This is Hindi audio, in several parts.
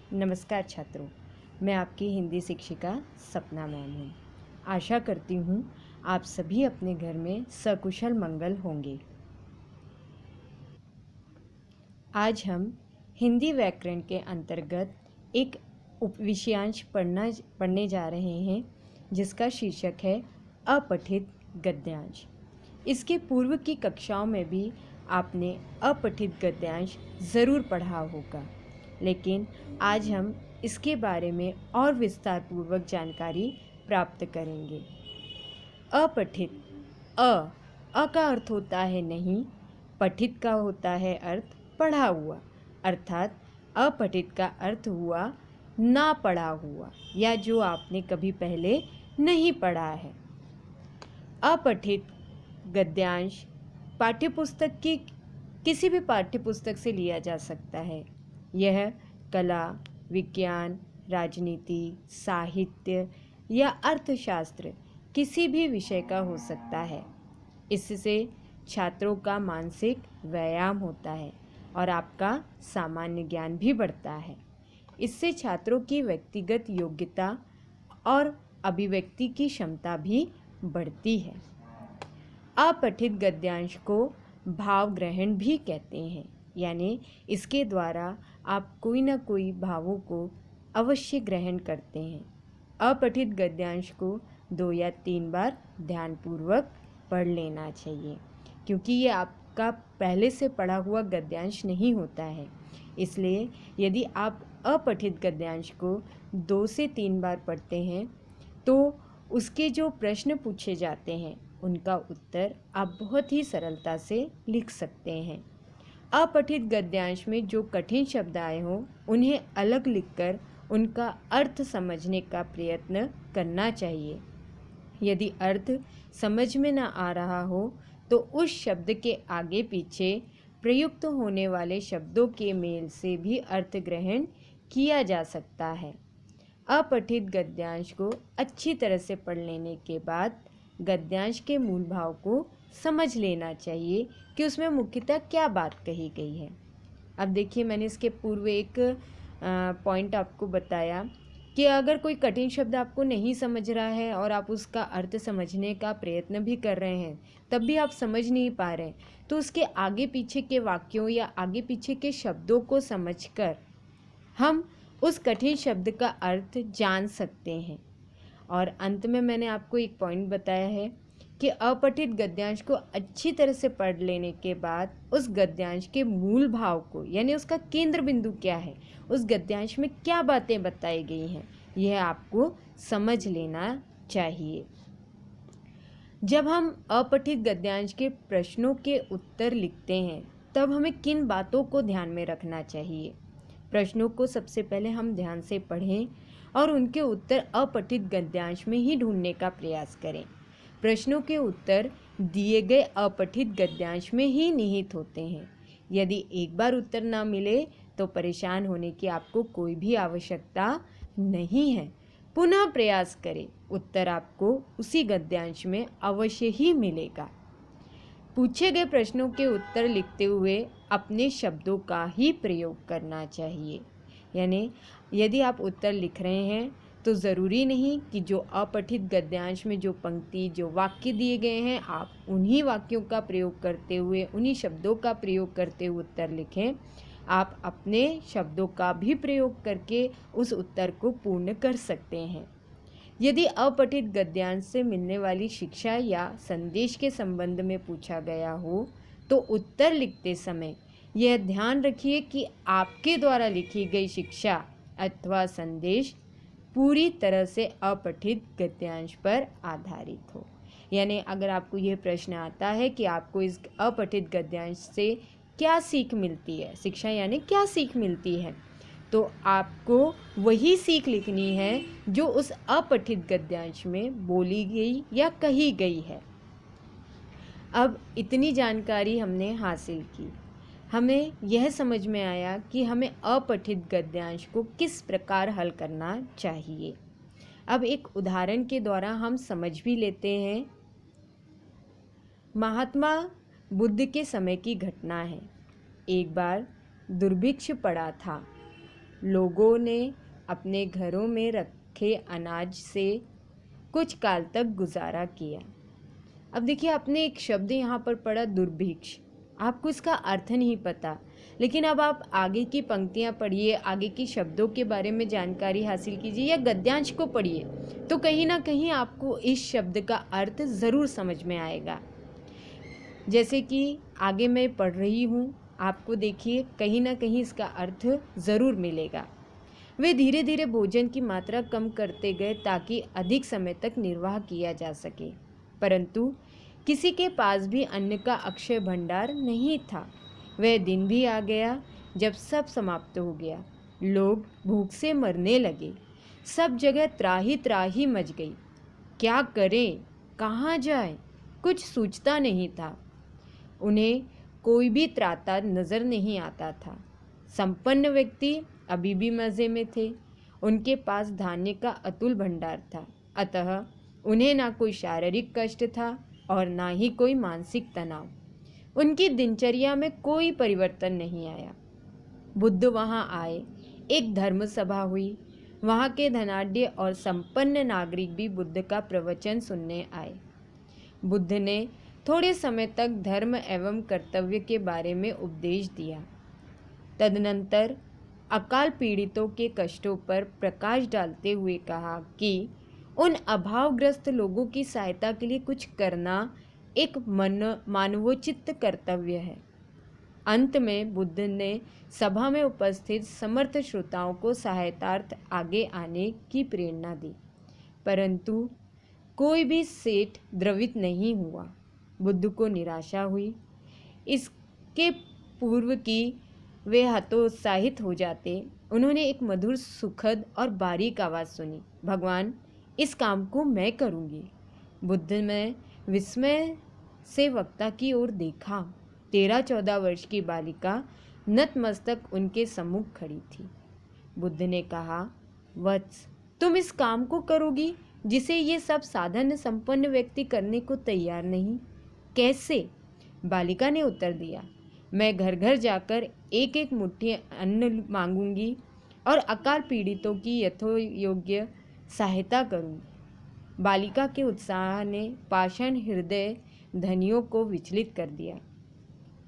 नमस्कार छात्रों, मैं आपकी हिंदी शिक्षिका सपना मैम हूँ। आशा करती हूँ आप सभी अपने घर में सकुशल मंगल होंगे। आज हम हिंदी व्याकरण के अंतर्गत एक उपविषयांश पढ़ने जा रहे हैं जिसका शीर्षक है अपठित गद्यांश। इसके पूर्व की कक्षाओं में भी आपने अपठित गद्यांश ज़रूर पढ़ा होगा, लेकिन आज हम इसके बारे में और विस्तार पूर्वक जानकारी प्राप्त करेंगे। अपठित, अ का अर्थ होता है नहीं, पठित का होता है अर्थ पढ़ा हुआ, अर्थात अपठित का अर्थ हुआ ना पढ़ा हुआ या जो आपने कभी पहले नहीं पढ़ा है। अपठित गद्यांश पाठ्यपुस्तक की किसी भी पाठ्यपुस्तक से लिया जा सकता है। यह कला, विज्ञान, राजनीति, साहित्य या अर्थशास्त्र किसी भी विषय का हो सकता है। इससे छात्रों का मानसिक व्यायाम होता है और आपका सामान्य ज्ञान भी बढ़ता है। इससे छात्रों की व्यक्तिगत योग्यता और अभिव्यक्ति की क्षमता भी बढ़ती है। अपठित गद्यांश को भाव ग्रहण भी कहते हैं, यानी इसके द्वारा आप कोई ना कोई भावों को अवश्य ग्रहण करते हैं। अपठित गद्यांश को 2 या 3 बार ध्यानपूर्वक पढ़ लेना चाहिए, क्योंकि ये आपका पहले से पढ़ा हुआ गद्यांश नहीं होता है। इसलिए यदि आप अपठित गद्यांश को 2 से 3 बार पढ़ते हैं तो उसके जो प्रश्न पूछे जाते हैं उनका उत्तर आप बहुत ही सरलता से लिख सकते हैं। अपठित गद्यांश में जो कठिन शब्द आए हों उन्हें अलग लिखकर उनका अर्थ समझने का प्रयत्न करना चाहिए। यदि अर्थ समझ में न आ रहा हो तो उस शब्द के आगे पीछे प्रयुक्त होने वाले शब्दों के मेल से भी अर्थ ग्रहण किया जा सकता है। अपठित गद्यांश को अच्छी तरह से पढ़ लेने के बाद गद्यांश के मूल भाव को समझ लेना चाहिए कि उसमें मुख्यतः क्या बात कही गई है। अब देखिए, मैंने इसके पूर्व एक पॉइंट आपको बताया कि अगर कोई कठिन शब्द आपको नहीं समझ रहा है और आप उसका अर्थ समझने का प्रयत्न भी कर रहे हैं, तब भी आप समझ नहीं पा रहे, तो उसके आगे पीछे के वाक्यों या आगे पीछे के शब्दों को समझकर हम उस कठिन शब्द का अर्थ जान सकते हैं। और अंत में मैंने आपको एक पॉइंट बताया है कि अपठित गद्यांश को अच्छी तरह से पढ़ लेने के बाद उस गद्यांश के मूल भाव को, यानी उसका केंद्र बिंदु क्या है, उस गद्यांश में क्या बातें बताई गई हैं, यह आपको समझ लेना चाहिए। जब हम अपठित गद्यांश के प्रश्नों के उत्तर लिखते हैं तब हमें किन बातों को ध्यान में रखना चाहिए। प्रश्नों को सबसे पहले हम ध्यान से पढ़ें और उनके उत्तर अपठित गद्यांश में ही ढूंढने का प्रयास करें। प्रश्नों के उत्तर दिए गए अपठित गद्यांश में ही निहित होते हैं। यदि एक बार उत्तर ना मिले तो परेशान होने की आपको कोई भी आवश्यकता नहीं है। पुनः प्रयास करें, उत्तर आपको उसी गद्यांश में अवश्य ही मिलेगा। पूछे गए प्रश्नों के उत्तर लिखते हुए अपने शब्दों का ही प्रयोग करना चाहिए। यानी यदि आप उत्तर लिख रहे हैं तो ज़रूरी नहीं कि जो अपठित गद्यांश में जो पंक्ति, जो वाक्य दिए गए हैं, आप उन्हीं वाक्यों का प्रयोग करते हुए, उन्हीं शब्दों का प्रयोग करते हुए उत्तर लिखें। आप अपने शब्दों का भी प्रयोग करके उस उत्तर को पूर्ण कर सकते हैं। यदि अपठित गद्यांश से मिलने वाली शिक्षा या संदेश के संबंध में पूछा गया हो तो उत्तर लिखते समय यह ध्यान रखिए कि आपके द्वारा लिखी गई शिक्षा अथवा संदेश पूरी तरह से अपठित गद्यांश पर आधारित हो। यानी अगर आपको यह प्रश्न आता है कि आपको इस अपठित गद्यांश से क्या सीख मिलती है, शिक्षा यानी क्या सीख मिलती है, तो आपको वही सीख लिखनी है जो उस अपठित गद्यांश में बोली गई या कही गई है। अब इतनी जानकारी हमने हासिल की, हमें यह समझ में आया कि हमें अपठित गद्यांश को किस प्रकार हल करना चाहिए। अब एक उदाहरण के द्वारा हम समझ भी लेते हैं। महात्मा बुद्ध के समय की घटना है। एक बार दुर्भिक्ष पड़ा था लोगों ने अपने घरों में रखे अनाज से कुछ काल तक गुजारा किया। अब देखिए, आपने एक शब्द यहाँ पर पढ़ा, दुर्भिक्ष। आपको इसका अर्थ नहीं पता, लेकिन अब आप आगे की पंक्तियाँ पढ़िए, आगे की शब्दों के बारे में जानकारी हासिल कीजिए या गद्यांश को पढ़िए, तो कहीं ना कहीं आपको इस शब्द का अर्थ ज़रूर समझ में आएगा। जैसे कि आगे मैं पढ़ रही हूँ, आपको देखिए कहीं ना कहीं इसका अर्थ ज़रूर मिलेगा। वे धीरे धीरे भोजन की मात्रा कम करते गए ताकि अधिक समय तक निर्वाह किया जा सके, परंतु किसी के पास भी अन्न का अक्षय भंडार नहीं था। वह दिन भी आ गया जब सब समाप्त हो गया। लोग भूख से मरने लगे। सब जगह त्राही त्राही मच गई। क्या करें, कहाँ जाएं, कुछ सूझता नहीं था। उन्हें कोई भी त्राता नजर नहीं आता था। संपन्न व्यक्ति अभी भी मज़े में थे। उनके पास धान्य का अतुल भंडार था, अतः उन्हें ना कोई शारीरिक कष्ट था और ना ही कोई मानसिक तनाव। उनकी दिनचर्या में कोई परिवर्तन नहीं आया। बुद्ध वहाँ आए, एक धर्म सभा हुई। वहाँ के धनाढ्य और संपन्न नागरिक भी बुद्ध का प्रवचन सुनने आए। बुद्ध ने थोड़े समय तक धर्म एवं कर्तव्य के बारे में उपदेश दिया। तदनंतर अकाल पीड़ितों के कष्टों पर प्रकाश डालते हुए कहा कि उन अभावग्रस्त लोगों की सहायता के लिए कुछ करना एक मानवोचित कर्तव्य है। अंत में बुद्ध ने सभा में उपस्थित समर्थ श्रोताओं को सहायतार्थ आगे आने की प्रेरणा दी, परंतु कोई भी सेठ द्रवित नहीं हुआ। बुद्ध को निराशा हुई। इसके पूर्व की वे हतोत्साहित हो जाते, उन्होंने एक मधुर, सुखद और बारीक आवाज़ सुनी, भगवान, इस काम को मैं करूँगी। बुद्ध ने विस्मय से वक्ता की ओर देखा। 13-14 वर्ष की बालिका नतमस्तक उनके सम्मुख खड़ी थी। बुद्ध ने कहा, वत्स, तुम इस काम को करोगी जिसे ये सब साधन संपन्न व्यक्ति करने को तैयार नहीं? कैसे? बालिका ने उत्तर दिया, मैं घर घर जाकर एक एक मुट्ठी अन्न मांगूंगी और अकाल पीड़ितों की यथोयोग्य सहायता करूंगी। बालिका के उत्साह ने पाषाण हृदय धनियों को विचलित कर दिया।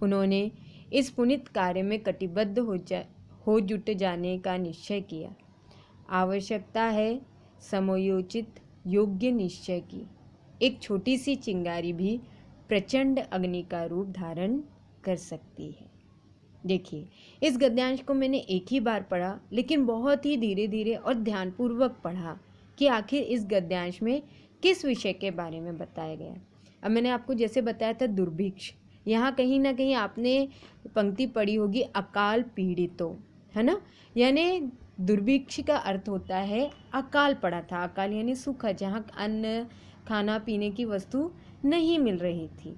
उन्होंने इस पुनीत कार्य में कटिबद्ध हो जुट जाने का निश्चय किया। आवश्यकता है समयोचित योग्य निश्चय की। एक छोटी सी चिंगारी भी प्रचंड अग्नि का रूप धारण कर सकती है। देखिए, इस गद्यांश को मैंने एक ही बार पढ़ा, लेकिन बहुत ही धीरे धीरे और ध्यानपूर्वक पढ़ा कि आखिर इस गद्यांश में किस विषय के बारे में बताया गया। अब मैंने आपको जैसे बताया था दुर्भिक्ष, यहाँ कहीं ना कहीं आपने पंक्ति पढ़ी होगी अकाल पीड़ितों, है ना। यानी दुर्भिक्ष का अर्थ होता है अकाल पड़ा था। अकाल यानी सूखा, जहाँ अन्न खाना पीने की वस्तु नहीं मिल रही थी।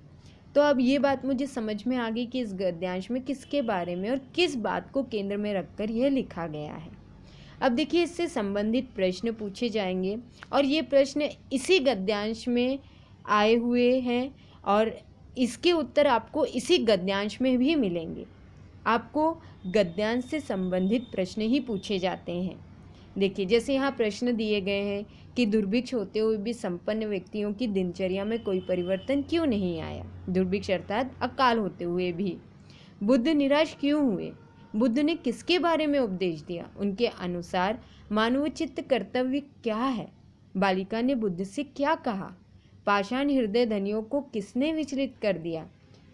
तो अब ये बात मुझे समझ में आ गई कि इस गद्यांश में किसके बारे में और किस बात को केंद्र में रखकर यह लिखा गया है। अब देखिए, इससे संबंधित प्रश्न पूछे जाएंगे और ये प्रश्न इसी गद्यांश में आए हुए हैं और इसके उत्तर आपको इसी गद्यांश में भी मिलेंगे। आपको गद्यांश से संबंधित प्रश्न ही पूछे जाते हैं। देखिए, जैसे यहाँ प्रश्न दिए गए हैं कि दुर्भिक्ष होते हुए भी संपन्न व्यक्तियों की दिनचर्या में कोई परिवर्तन क्यों नहीं आया। दुर्भिक्ष अर्थात अकाल होते हुए भी बुद्ध निराश क्यों हुए? बुद्ध ने किसके बारे में उपदेश दिया? उनके अनुसार मानवोचित कर्तव्य क्या है? बालिका ने बुद्ध से क्या कहा? पाषाण हृदय धनियों को किसने विचलित कर दिया?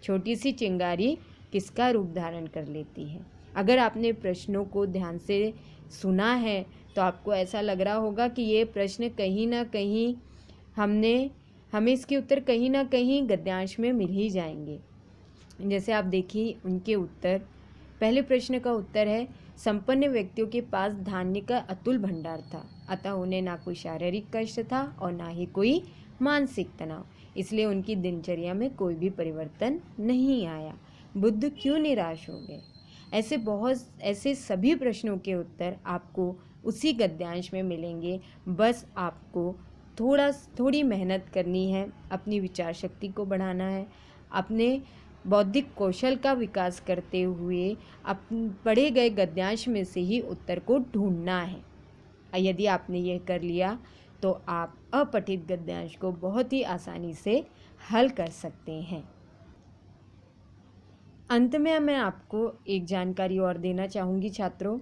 छोटी सी चिंगारी किसका रूप धारण कर लेती है? अगर आपने प्रश्नों को ध्यान से सुना है तो आपको ऐसा लग रहा होगा कि ये प्रश्न कहीं ना कहीं हमें इसके उत्तर कहीं ना कहीं गद्यांश में मिल ही जाएंगे। जैसे आप देखिए उनके उत्तर। पहले प्रश्न का उत्तर है, संपन्न व्यक्तियों के पास धान्य का अतुल भंडार था, अतः उन्हें ना कोई शारीरिक कष्ट था और ना ही कोई मानसिक तनाव, इसलिए उनकी दिनचर्या में कोई भी परिवर्तन नहीं आया। बुद्ध क्यों निराश हो गए? ऐसे सभी प्रश्नों के उत्तर आपको उसी गद्यांश में मिलेंगे। बस आपको थोड़ी मेहनत करनी है, अपनी विचार शक्ति को बढ़ाना है, अपने बौद्धिक कौशल का विकास करते हुए पढ़े गए गद्यांश में से ही उत्तर को ढूंढना है। यदि आपने यह कर लिया तो आप अपठित गद्यांश को बहुत ही आसानी से हल कर सकते हैं। अंत में मैं आपको एक जानकारी और देना चाहूँगी छात्रों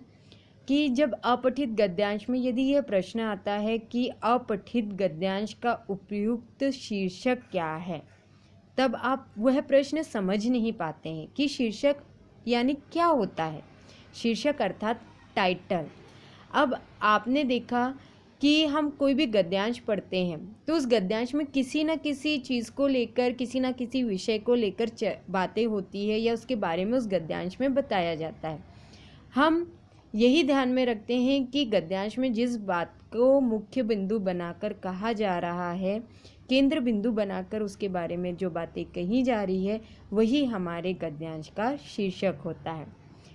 कि जब अपठित गद्यांश में यदि यह प्रश्न आता है कि अपठित गद्यांश का उपयुक्त शीर्षक क्या है, तब आप वह प्रश्न समझ नहीं पाते हैं कि शीर्षक यानी क्या होता है। शीर्षक अर्थात टाइटल। अब आपने देखा कि हम कोई भी गद्यांश पढ़ते हैं तो उस गद्यांश में किसी न किसी चीज़ को लेकर, किसी न किसी विषय को लेकर बातें होती है या उसके बारे में उस गद्यांश में बताया जाता है। हम यही ध्यान में रखते हैं कि गद्यांश में जिस बात को मुख्य बिंदु बनाकर कहा जा रहा है, केंद्र बिंदु बनाकर उसके बारे में जो बातें कही जा रही है, वही हमारे गद्यांश का शीर्षक होता है।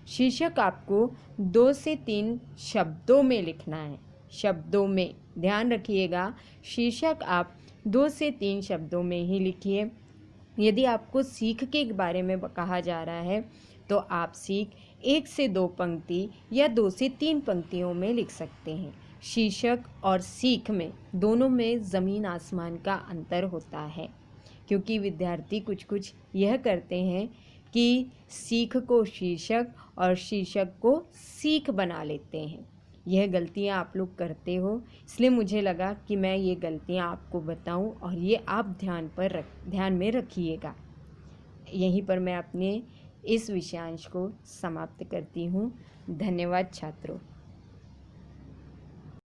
शीर्षक आपको 2 से 3 शब्दों में लिखना है। शब्दों में ध्यान रखिएगा, शीर्षक आप 2 से 3 शब्दों में ही लिखिए। यदि आपको सीख के बारे में कहा जा रहा है तो आप सीख 1 से 2 पंक्ति या 2 से 3 पंक्तियों में लिख सकते हैं। शीर्षक और सीख में दोनों में ज़मीन आसमान का अंतर होता है, क्योंकि विद्यार्थी कुछ कुछ यह करते हैं कि सीख को शीर्षक और शीर्षक को सीख बना लेते हैं। यह गलतियाँ आप लोग करते हो, इसलिए मुझे लगा कि मैं ये गलतियाँ आपको बताऊं और ये आप ध्यान में रखिएगा। यहीं पर मैं अपने इस विषयांश को समाप्त करती हूँ। धन्यवाद छात्रों।